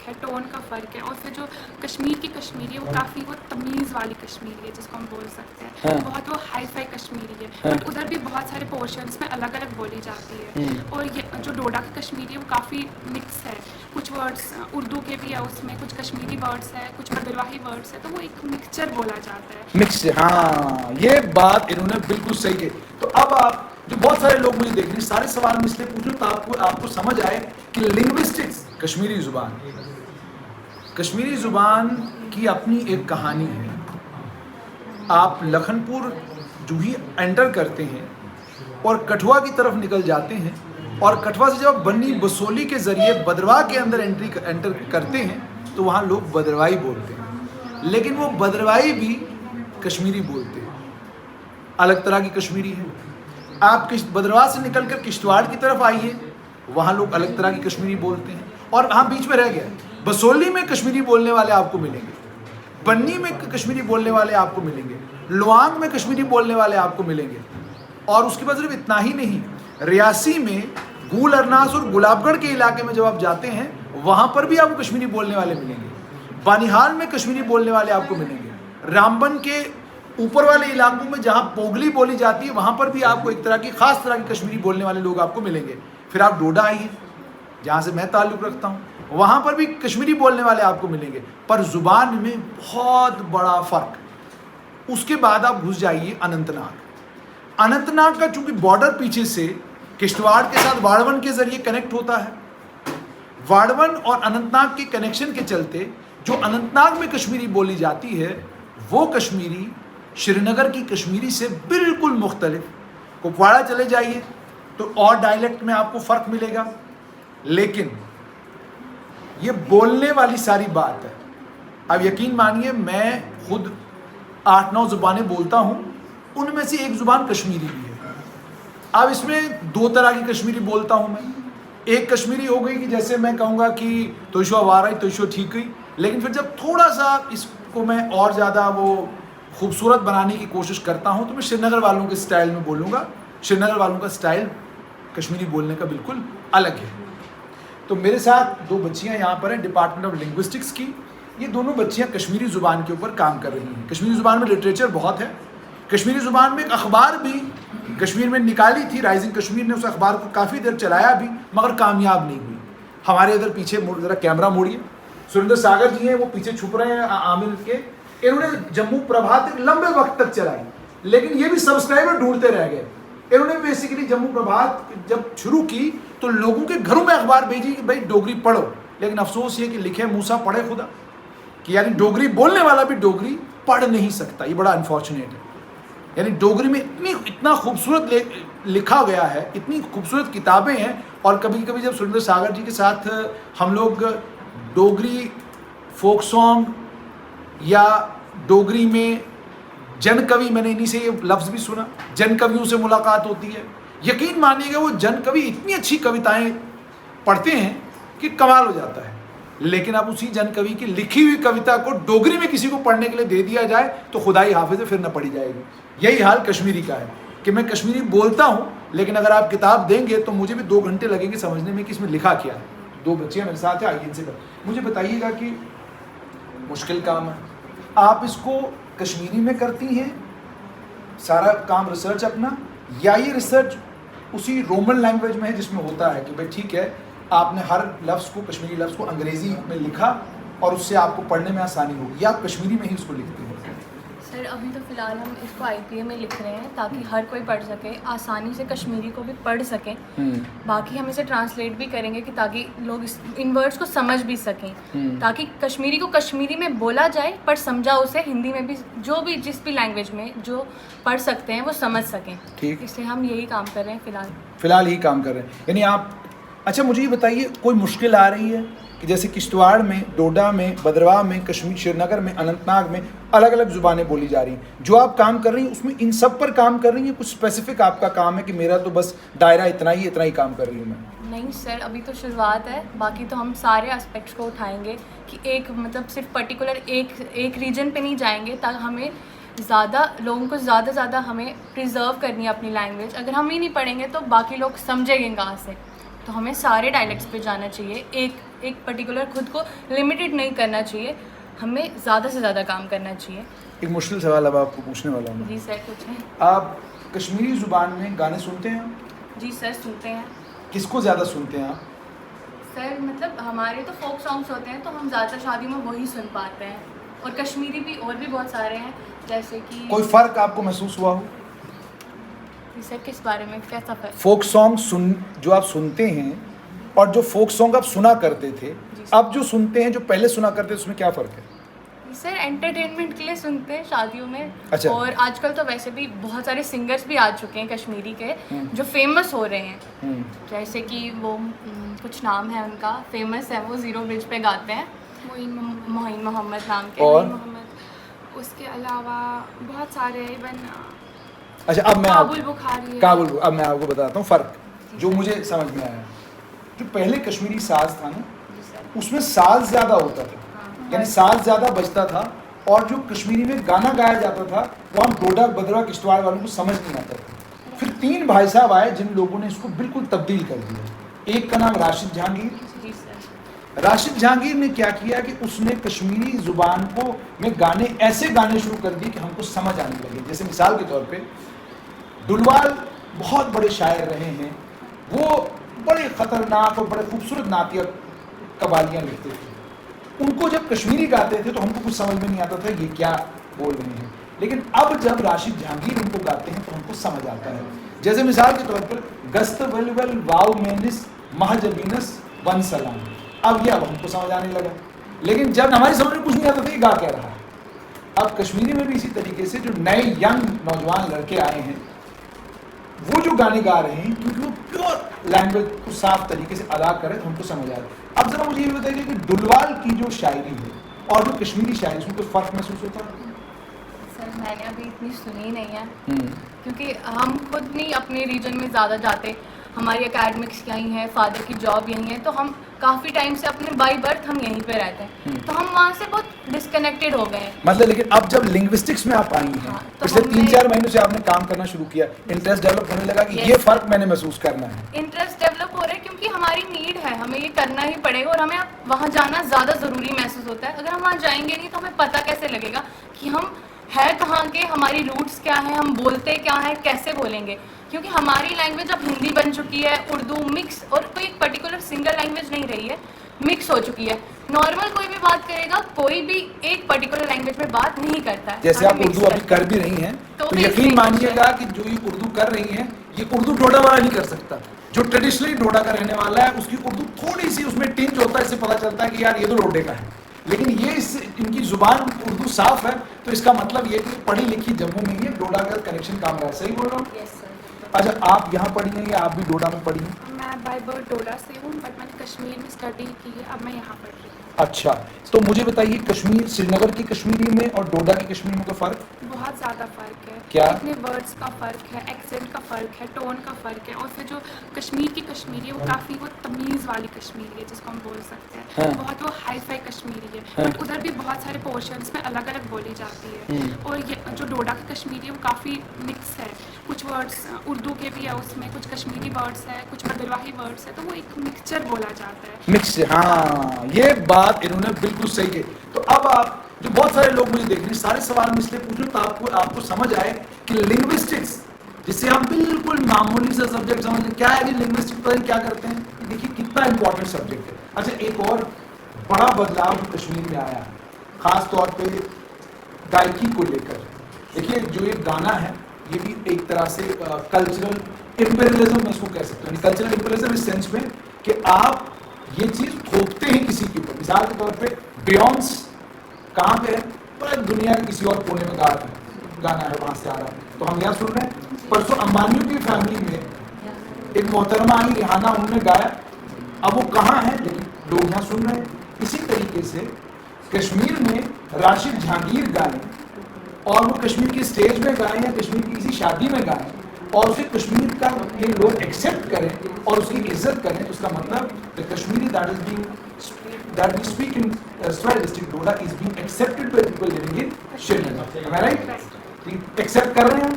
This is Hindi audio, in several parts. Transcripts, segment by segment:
है, टोन का फ़र्क है। और फिर जो कश्मीर की कश्मीरी है वो काफ़ी वो तमीज़ वाली कश्मीरी है जिसको हम बोल सकते हैं। हाँ। बहुत वो हाई फाई कश्मीरी है। हाँ। बट उधर भी बहुत सारे पोर्शंस में अलग अलग बोली जाती है। और ये जो डोडा की कश्मीरी है वो काफ़ी मिक्स है। कुछ वर्ड्स उर्दू के भी है उसमें, कुछ कश्मीरी वर्ड्स है, कुछ भद्रवाही वर्ड्स है, तो वो एक मिक्सचर बोला जाता है। मिक्स, हाँ, ये बात इन्होंने बिल्कुल सही की। तो अब आप जो बहुत सारे लोग मुझे देख रहे हैं, सारे सवाल मैं इसलिए पूछ रहा हूँ तो आपको समझ आए कि लिंग्विस्टिक्स, कश्मीरी ज़ुबान की अपनी एक कहानी है। आप लखनपुर जो ही एंटर करते हैं और कठुआ की तरफ निकल जाते हैं, और कठुआ से जब बन्नी बसोली के ज़रिए भद्रवाह के अंदर एंटर करते हैं तो वहाँ लोग भद्रवाही बोलते हैं, लेकिन वो भद्रवाही भी कश्मीरी बोलते हैं, अलग तरह की कश्मीरी है। आप भद्रवाह से निकलकर किश्तवाड़ की तरफ आइए, वहाँ लोग अलग तरह की कश्मीरी बोलते हैं। और हाँ, बीच में रह गया, बसोली में कश्मीरी बोलने वाले आपको मिलेंगे, बन्नी में कश्मीरी बोलने वाले आपको मिलेंगे, लुआंग में कश्मीरी बोलने वाले आपको मिलेंगे। और उसके बाद सिर्फ इतना ही नहीं, रियासी में गूल अरनास और गुलाबगढ़ के इलाके में जब आप जाते हैं वहाँ पर भी आपको कश्मीरी बोलने वाले मिलेंगे, बानिहाल में कश्मीरी बोलने वाले आपको मिलेंगे, रामबन के ऊपर वाले इलाकों में जहाँ पोगली बोली जाती है वहाँ पर भी आपको एक तरह की खास तरह की कश्मीरी बोलने वाले लोग आपको मिलेंगे। फिर आप डोडा आइए जहाँ से मैं ताल्लुक़ रखता हूँ, वहाँ पर भी कश्मीरी बोलने वाले आपको मिलेंगे, पर ज़ुबान में बहुत बड़ा फ़र्क। उसके बाद आप घुस जाइए अनंतनाग का, चूँकि बॉर्डर पीछे से किश्तवाड़ के साथ वाड़वन के ज़रिए कनेक्ट होता है, वाड़वन और अनंतनाग के कनेक्शन के चलते जो अनंतनाग में कश्मीरी बोली जाती है वो कश्मीरी श्रीनगर की कश्मीरी से बिल्कुल मुख्तलिफ। कुपवाड़ा चले जाइए तो और डायलेक्ट में आपको फ़र्क मिलेगा, लेकिन ये बोलने वाली सारी बात है। अब यकीन मानिए मैं खुद 8-9 ज़ुबानें बोलता हूँ, उनमें से एक ज़ुबान कश्मीरी भी है। अब इसमें 2 तरह की कश्मीरी बोलता हूँ मैं। एक कश्मीरी हो गई कि जैसे मैं कहूँगा कि तोशो वाराई तोशो ठीक हुई, लेकिन फिर जब थोड़ा सा इसको मैं और ज़्यादा वो खूबसूरत बनाने की कोशिश करता हूँ तो मैं श्रीनगर वालों के स्टाइल में बोलूँगा। श्रीनगर वालों का स्टाइल कश्मीरी बोलने का बिल्कुल अलग है। तो मेरे साथ 2 बच्चियाँ यहाँ पर हैं डिपार्टमेंट ऑफ लिंग्विस्टिक्स की। ये दोनों बच्चियाँ कश्मीरी ज़ुबान के ऊपर काम कर रही हैं। कश्मीरी ज़ुबान में लिटरेचर बहुत है। कश्मीरी ज़ुबान में एक अखबार भी कश्मीर में निकाली थी, राइजिंग कश्मीर ने उस अखबार को काफ़ी देर चलाया भी, मगर कामयाब नहीं हुई। हमारे इधर पीछे ज़रा कैमरा मोड़िए, सुरेंद्र सागर जी हैं वो पीछे छुप रहे हैं आमिर के। इन्होंने जम्मू प्रभात लंबे वक्त तक चलाई, लेकिन ये भी सब्सक्राइबर ढूंढते रह गए। इन्होंने बेसिकली जम्मू प्रभात जब शुरू की तो लोगों के घरों में अखबार भेजी कि भाई डोगरी पढ़ो, लेकिन अफसोस ये कि लिखे मूसा पढ़े खुदा, कि यानी डोगरी बोलने वाला भी डोगरी पढ़ नहीं सकता। ये बड़ा अनफॉर्चुनेट है। यानी डोगरी में इतना खूबसूरत लिखा गया है, इतनी खूबसूरत किताबें हैं, और कभी कभी जब सुरेंद्र सागर जी के साथ हम लोग डोगरी फोक सॉन्ग या डोगरी में जन कवि, मैंने इन्हीं से ये लफ्ज़ भी सुना, जन कवियों से मुलाकात होती है, यकीन मानिएगा वो जन कवि इतनी अच्छी कविताएं पढ़ते हैं कि कमाल हो जाता है। लेकिन अब उसी जन कवि की लिखी हुई कविता को डोगरी में किसी को पढ़ने के लिए दे दिया जाए तो खुदाई हाफिज़ फिर न पढ़ी जाएगी। यही हाल कश्मीरी का है कि मैं कश्मीरी बोलता हूँ, लेकिन अगर आप किताब देंगे तो मुझे भी 2 घंटे लगेंगे समझने में कि इसमें लिखा क्या है। 2 बच्चियाँ मेरे साथ हैं, आइए इनसे मुझे बताइएगा कि मुश्किल काम है, आप इसको कश्मीरी में करती हैं सारा काम रिसर्च अपना, या ये रिसर्च उसी रोमन लैंग्वेज में है जिसमें होता है कि भाई ठीक है आपने हर लफ्ज़ को, कश्मीरी लफ्ज़ को अंग्रेज़ी में लिखा और उससे आपको पढ़ने में आसानी होगी, या आप कश्मीरी में ही उसको लिखते हैं? सर अभी तो फ़िलहाल हम इसको IPA में लिख रहे हैं ताकि हर कोई पढ़ सके, आसानी से कश्मीरी को भी पढ़ सकें। बाकी हम इसे ट्रांसलेट भी करेंगे कि ताकि लोग इन वर्ड्स को समझ भी सकें, ताकि कश्मीरी को कश्मीरी में बोला जाए पर समझा उसे हिंदी में भी, जो भी जिस भी लैंग्वेज में जो पढ़ सकते हैं वो समझ सकें। ठीक, इसलिए हम यही काम कर रहे हैं फ़िलहाल यही काम कर रहे हैं। यानी आप, अच्छा मुझे ये बताइए कोई मुश्किल आ रही है कि जैसे किश्तवाड़ में, डोडा में, भद्रवाह में, कश्मीर श्रीनगर में, अनंतनाग में अलग अलग ज़ुबानें बोली जा रही हैं, जो आप काम कर रही हैं उसमें इन सब पर काम कर रही हैं? कुछ स्पेसिफिक आपका काम है कि मेरा तो बस दायरा इतना ही काम कर रही हूँ मैं? नहीं सर, अभी तो शुरुआत है, बाकी तो हम सारे एस्पेक्ट्स को उठाएंगे कि एक मतलब सिर्फ पर्टिकुलर एक रीजन पे नहीं जाएंगे, ताकि हमें ज़्यादा लोगों को ज़्यादा हमें प्रिजर्व करनी है अपनी लैंग्वेज। अगर हम ही नहीं पढ़ेंगे तो बाकी लोग समझेंगे कहाँ से? तो हमें सारे डायलेक्ट्स पे जाना चाहिए, एक पर्टिकुलर खुद को लिमिटेड नहीं करना चाहिए, हमें ज़्यादा से ज़्यादा काम करना चाहिए। एक मुश्किल सवाल अब आपको पूछने वाला हूँ। जी सर, कुछ है? आप कश्मीरी ज़ुबान में गाने सुनते हैं? जी सर, सुनते हैं। किसको ज़्यादा सुनते हैं आप? सर मतलब हमारे तो फोक सॉन्ग्स होते हैं तो हम ज़्यादातर शादी में वही सुन पाते हैं, और कश्मीरी भी और भी बहुत सारे हैं, जैसे कि कोई फ़र्क आपको महसूस हुआ हो? जी सर, किस बारे में, कैसा फर्क? फोक सॉन्ग जो आप सुनते हैं और जो फोक सॉन्ग आप सुना करते थे, अब जो सुनते हैं, जो पहले सुना करते थे, उसमें क्या फ़र्क है? सर एंटरटेनमेंट के लिए सुनते हैं शादियों में। अच्छा। और आजकल तो वैसे भी बहुत सारे सिंगर्स भी आ चुके हैं कश्मीरी के जो फेमस हो रहे हैं, जैसे कि वो कुछ नाम है उनका, फेमस है, वो ज़ीरो ब्रिज पे गाते हैं, मोइन मोहम्मद नाम के। और मोहम्मद, उसके अलावा बहुत सारे, इवन अच्छा, अब मैं काबुल बुखारी है। काबुल, अब मैं आपको बताता हूँ फ़र्क जो मुझे समझ में आया। जो पहले कश्मीरी साज था ना, उसमें साज ज़्यादा होता था, यानी साज ज़्यादा बजता था, और जो कश्मीरी में गाना गाया जाता था वो हम डोडा बदरवा किश्तवाड़ वालों को समझ नहीं आता था। फिर 3 भाई साहब आए जिन लोगों ने इसको बिल्कुल तब्दील कर दिया। एक का नाम राशिद जहांगीर। राशिद जहांगीर ने क्या किया कि उसने कश्मीरी ज़ुबान को में गाने ऐसे गाने शुरू कर दिए कि हमको समझ आने लगे। जैसे मिसाल के तौर पे दुलवाल बहुत बड़े शायर रहे हैं, वो बड़े ख़तरनाक और बड़े खूबसूरत नातिया कवालियाँ लिखते थे। उनको जब कश्मीरी गाते थे तो हमको कुछ समझ में नहीं आता था ये क्या बोल रहे हैं, लेकिन अब जब राशिद जहांगीर उनको गाते हैं तो हमको समझ आता है। जैसे मिसाल के तौर पर गस्त वलवल वाव मेनिस महजबीनस वन सलाम, अब हमको समझ आने लगा, लेकिन जब हमारी समझ में कुछ नहीं आता था ये गा क्या रहा है। अब कश्मीरी में भी इसी तरीके से जो नए यंग नौजवान लड़के आए हैं वो जो गाने गा रहे हैं, क्योंकि वो प्योर लैंग्वेज को साफ तरीके से अदा करें तो हमको समझ आ रहा है। अब जरा मुझे ये बताइए कि दुलवाल की जो शायरी है और जो कश्मीरी शायरी, उसमें कोई फ़र्क महसूस होता है? सर मैंने अभी इतनी सुनी नहीं है, क्योंकि हम खुद नहीं अपने रीजन में ज़्यादा जाते, हमारी एकेडमिक्स यहीं है, फादर की जॉब यहीं है, तो हम काफ़ी टाइम से अपने बाई बर्थ हम यहीं पे रहते हैं, तो हम वहाँ से बहुत डिस्कनेक्टेड हो गए हैं। मतलब लेकिन अब जब लिंग्विस्टिक्स में आप आई हैं, हाँ, तो पिछले 3-4 महीनों से आपने काम करना शुरू किया, इंटरेस्ट डेवलप होने लगा कि ये फ़र्क मैंने महसूस करना है। इंटरेस्ट डेवलप हो रहा है क्योंकि हमारी नीड है, हमें ये करना ही पड़ेगा, और हमें वहाँ जाना ज़्यादा ज़रूरी महसूस होता है। अगर हम वहाँ जाएंगे नहीं तो हमें पता कैसे लगेगा कि हम है कहाँ के, हमारी रूट्स क्या हैं, हम बोलते क्या हैं, कैसे बोलेंगे, क्योंकि हमारी लैंग्वेज अब हिंदी बन चुकी है, उर्दू मिक्स, और कोई एक पर्टिकुलर सिंगल लैंग्वेज नहीं रही है, मिक्स हो चुकी है। नॉर्मल कोई भी बात करेगा, कोई भी एक पर्टिकुलर लैंग्वेज में बात नहीं करता है। जैसे आप उर्दू अभी कर भी रही हैं, तो यकीन मानिएगा कि जो ये उर्दू कर रही हैं, ये उर्दू डोडा वाला नहीं कर सकता। जो ट्रेडिशनली डोडा का रहने वाला है उसकी उर्दू थोड़ी सी उसमें टिंच होता है, इससे पता चलता है कि यार ये तो डोडे का है, लेकिन ये इनकी ज़ुबान उर्दू साफ है, तो इसका मतलब ये कि पढ़ी लिखी जम्मू में ही है, डोडा का कनेक्शन काम रहा है। सही बोल रहा हूँ? Yes sir. अच्छा, आप यहाँ पढ़ी हैं या आप भी डोडा में पढ़ी हैं? मैं बाय बर्थ डोडा से हूँ, बट मैंने कश्मीर में स्टडी की है, अब मैं यहाँ पढ़ रही हूँ। अच्छा, तो मुझे बताइए कश्मीर, श्रीनगर की कश्मीरी में और डोडा की कश्मीरी में का फ़र्क? बहुत ज़्यादा फ़र्क है। क्या? इतने वर्ड्स का फ़र्क है, एक्सेंट का फ़र्क है, टोन का फ़र्क है, और फिर जो कश्मीर की कश्मीरी है वो काफ़ी वो तमीज़ वाली कश्मीरी है जिसको हम बोल सकते हैं। हाँ। बहुत वो हाई फाई कश्मीरी है, हाँ। बट उधर भी बहुत सारे पोर्शंस में अलग अलग बोली जाती है। और ये जो डोडा की कश्मीरी है वो काफ़ी मिक्स है, कुछ वर्ड्स उर्दू के भी है उसमें, कुछ कश्मीरी वर्ड्स है, कुछ बदरवाही वर्ड्स है, तो वो एक मिक्सचर बोला जाता है। मिक्स, हाँ, ये बात इन्होंने बिल्कुल सही की। तो अब आप जो बहुत सारे लोग मुझे देख रहे हैं, सारे सवाल मैं इसलिए पूछूं तो आपको समझ आए कि लिंग्विस्टिक्स, जिससे हम बिल्कुल मामूली सा सब्जेक्ट समझ लें, क्या है कि लिंग्विस्टिक्स पर क्या करते हैं, देखिए कितना इंपॉर्टेंट सब्जेक्ट है। अच्छा, एक और बड़ा बदलाव जो कश्मीर में आया, ख़ास तौर पे गायकी को लेकर, देखिए जो ये गाना है ये भी एक तरह से कल्चरल इम्पेरियलिज्म में इसको कह सकते हैं। कल्चरल इम्पेरियलिज्म इस सेंस में कि आप ये चीज़ थोपते हैं किसी के ऊपर। मिसाल के तौर पे बियॉन्स कहाँ पे है, पूरा दुनिया के किसी और कोने में गाना है, वहाँ से आ रहा है, तो हम यहाँ सुन रहे हैं। परसों अंबानियों की फैमिली में एक मोहतरमा आई रिहाना, उन्होंने गाया, अब वो कहाँ है लेकिन लोग यहाँ सुन रहे हैं। इसी तरीके से कश्मीर में राशिद जहांगीर गाएं और वो कश्मीर की स्टेज में गाएं या कश्मीर की किसी शादी में गाएं और उसे कश्मीर का ये लोग एक्सेप्ट करें और उसकी इज्जत करें, तो उसका मतलब the Kashmiri that we speak in Swahili district Doda is being accepted by people living in Srinagar. Am I right? Accept कर रहे हैं?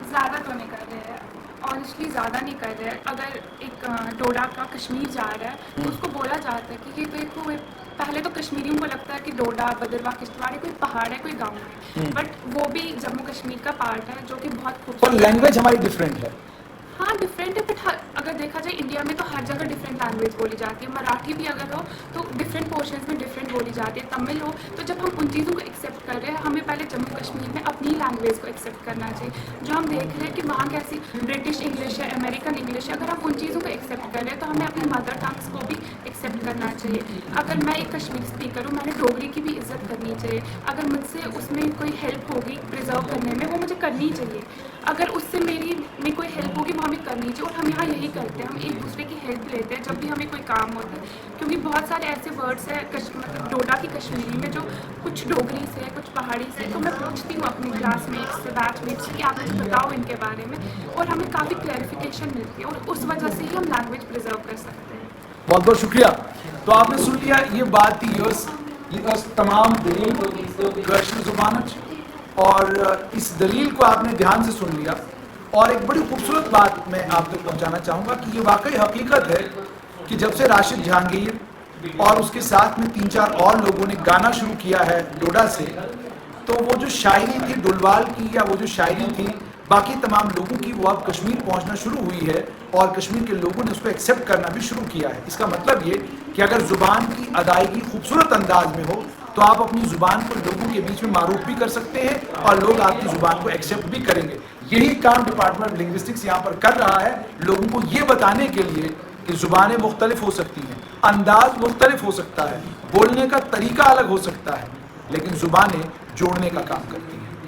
ज़्यादा तो नहीं कर रहे हैं, और ऑनेस्टली ज़्यादा नहीं कर रहे हैं। अगर एक डोडा का कश्मीर जा रहा है तो उसको बोला जाता है कि ये देखो, पहले तो कश्मीरियों को लगता है कि डोडा, भद्रवाह, किश्तवाड़ कोई पहाड़ है, कोई गांव है, बट वो भी जम्मू कश्मीर का पार्ट है, जो कि बहुत पर खूबसूरत। लैंग्वेज हमारी डिफरेंट है। हाँ डिफरेंट है, बट अगर देखा जाए इंडिया में तो हर जगह डिफरेंट लैंग्वेज बोली जाती है। मराठी भी अगर हो तो डिफरेंट पोर्शंस में डिफरेंट बोली जाती है, तमिल हो। तो जब हम उन चीज़ों को एक्सेप्ट कर रहे हैं, हमें पहले जम्मू कश्मीर में अपनी लैंग्वेज को एक्सेप्ट करना चाहिए। जो हम देख रहे हैं कि वहाँ कैसी ब्रिटिश इंग्लिश है, अमेरिकन इंग्लिश है, अगर हम उन चीज़ों को एक्सेप्ट कर रहे हैं तो हमें अपने मदर टंग्स को भी एक्सेप्ट करना चाहिए। अगर मैं एक कश्मीरी स्पीकर हूँ, मैंने डोगरी की भी इज्जत करनी चाहिए। अगर मुझसे उसमें कोई हेल्प होगी प्रिजर्व करने में, वो मुझे करनी चाहिए। अगर उससे मेरी में कोई हेल्प होगी वो हमें करनी चाहिए। और हम यहाँ यही करते हैं, हम एक दूसरे की हेल्प लेते हैं जब भी हमें कोई काम होता है, क्योंकि बहुत सारे ऐसे वर्ड्स हैं मतलब डोडा की कश्मीरी में जो कुछ डोगरी से है, कुछ पहाड़ी से है। तो मैं पूछती हूँ अपनी क्लासमेट्स से, बैचमेट्स से कि आप मुझे बताओ इनके बारे में, और हमें काफ़ी क्लैरिफिकेशन मिलती है, और उस वजह से ही हम लैंग्वेज प्रिजर्व कर सकते हैं। बहुत बहुत शुक्रिया। तो आपने सुन लिया, ये बात थी ये तमाम दलील कश्मीर जुबान, और इस दलील को आपने ध्यान से सुन लिया। और एक बड़ी खूबसूरत बात मैं आप तक पहुंचाना चाहूँगा कि ये वाकई हकीकत है कि जब से राशिद जहांगीर और उसके साथ में 3-4 और लोगों ने गाना शुरू किया है डोडा से, तो वो जो शायरी थी डुलवाल की, या वो जो शायरी थी बाकी तमाम लोगों की, वो अब कश्मीर पहुंचना शुरू हुई है, और कश्मीर के लोगों ने उसको एक्सेप्ट करना भी शुरू किया है। इसका मतलब ये कि अगर ज़ुबान की अदायगी खूबसूरत अंदाज में हो तो आप अपनी ज़ुबान को लोगों के बीच में मारूफ भी कर सकते हैं, और लोग आपकी ज़ुबान को एक्सेप्ट भी करेंगे। यही काम डिपार्टमेंट ऑफ लिंग्विस्टिक्स यहाँ पर कर रहा है, लोगों को ये बताने के लिए कि ज़ुबानें मुख्तलिफ हो सकती हैं, अंदाज मुख्तलिफ हो सकता है, बोलने का तरीका अलग हो सकता है, लेकिन ज़ुबानें जोड़ने का काम करती हैं।